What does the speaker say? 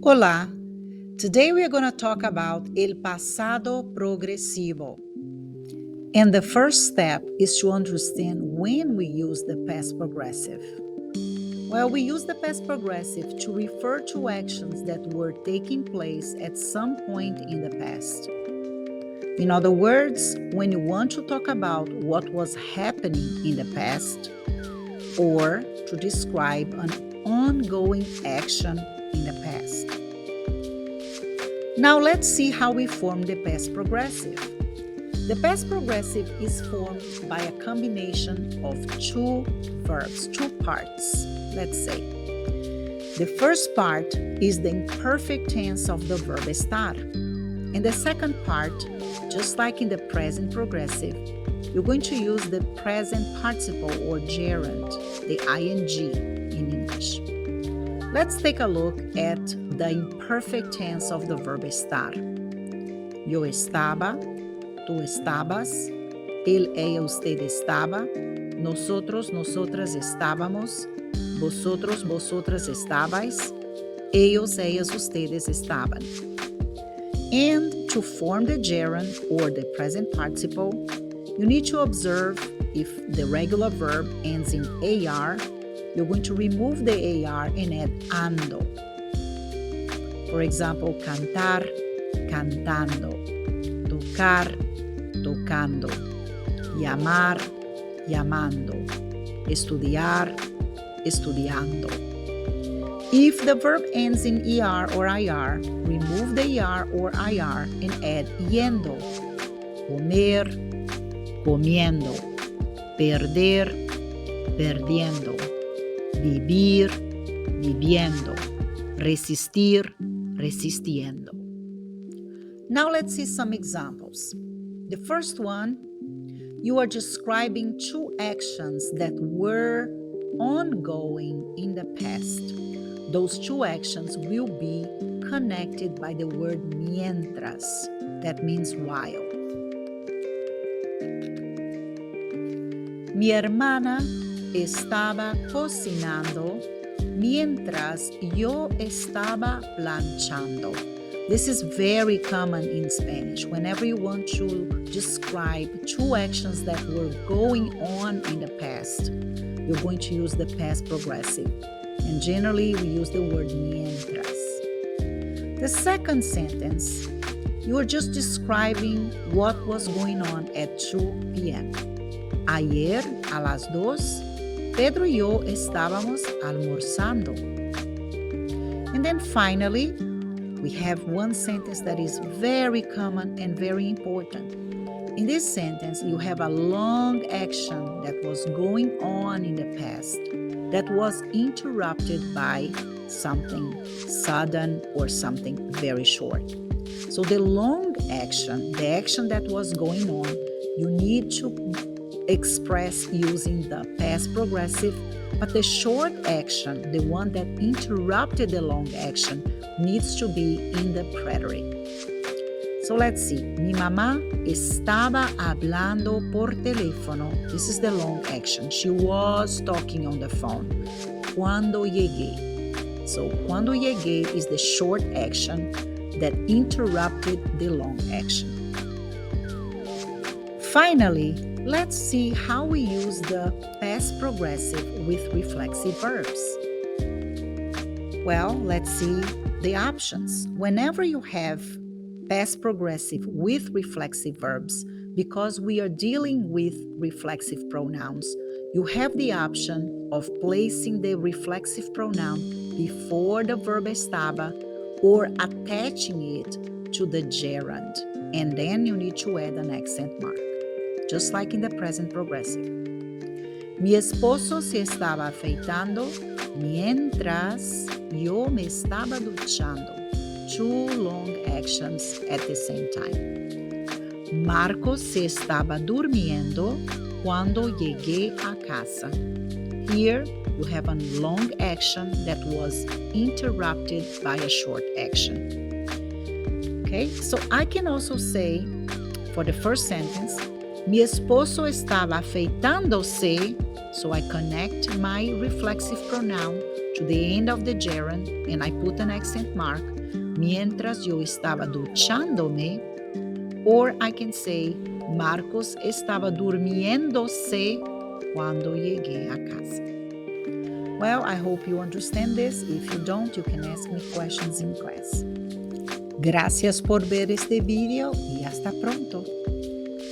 Olá! Today we are going to talk about el pasado progresivo. And the first step is to understand when we use the past progressive. Well, we use the past progressive to refer to actions that were taking place at some point in the past. In other words, when you want to talk about what was happening in the past, or to describe an ongoing action in the past. Now let's see how we form the past progressive. The past progressive is formed by a combination of two verbs, two parts, let's say. The first part is the imperfect tense of the verb estar. And the second part, just like in the present progressive, you're going to use the present participle or gerund, the ing in English. Let's take a look at the imperfect tense of the verb estar. Yo estaba, tú estabas, él, ella, usted estaba, nosotros, nosotras estábamos, vosotros, vosotras estabais, ellos, ellas, ustedes estaban. And to form the gerund or the present participle, you need to observe if the regular verb ends in AR, you're going to remove the AR and add ando. For example, cantar, cantando, tocar, tocando, llamar, llamando, estudiar, estudiando. If the verb ends in ER or IR, remove the ER or IR and add yendo. Comer, comiendo. Perder, perdiendo. Vivir, viviendo. Resistir, resistiendo. Now let's see some examples. The first one, you are describing two actions that were ongoing in the past. Those two actions will be connected by the word mientras. That means while. Mi hermana estaba cocinando mientras yo estaba planchando. This is very common in Spanish. Whenever you want to describe two actions that were going on in the past, you're going to use the past progressive. And generally, we use the word mientras. The second sentence, you are just describing what was going on at 2 p.m. Ayer, a las 2, Pedro y yo estábamos almorzando. And then finally, we have one sentence that is very common and very important. In this sentence, you have a long action that was going on in the past that was interrupted by something sudden or something very short. So the long action, the action that was going on, you need to express using the past progressive, but the short action, the one that interrupted the long action, needs to be in the preterite. So let's see. Mi mamá estaba hablando por teléfono. This is the long action. She was talking on the phone. Cuando llegué. So cuando llegué is the short action that interrupted the long action. Finally, let's see how we use the past progressive with reflexive verbs. Well, let's see the options. Whenever you have past progressive with reflexive verbs, because we are dealing with reflexive pronouns, you have the option of placing the reflexive pronoun before the verb estaba or attaching it to the gerund. And then you need to add an accent mark, just like in the present progressive. Mi esposo se estaba afeitando mientras yo me estaba duchando. Two long actions at the same time. Marcos se estaba durmiendo cuando llegué a casa. Here you have a long action that was interrupted by a short action. Okay, so I can also say for the first sentence, mi esposo estaba afeitándose, so I connect my reflexive pronoun to to the end of the gerund and I put an accent mark, mientras yo estaba duchándome, or I can say, Marcos estaba durmiéndose cuando llegué a casa. Well, I hope you understand this. If you don't, you can ask me questions in class. Gracias por ver este video y hasta pronto.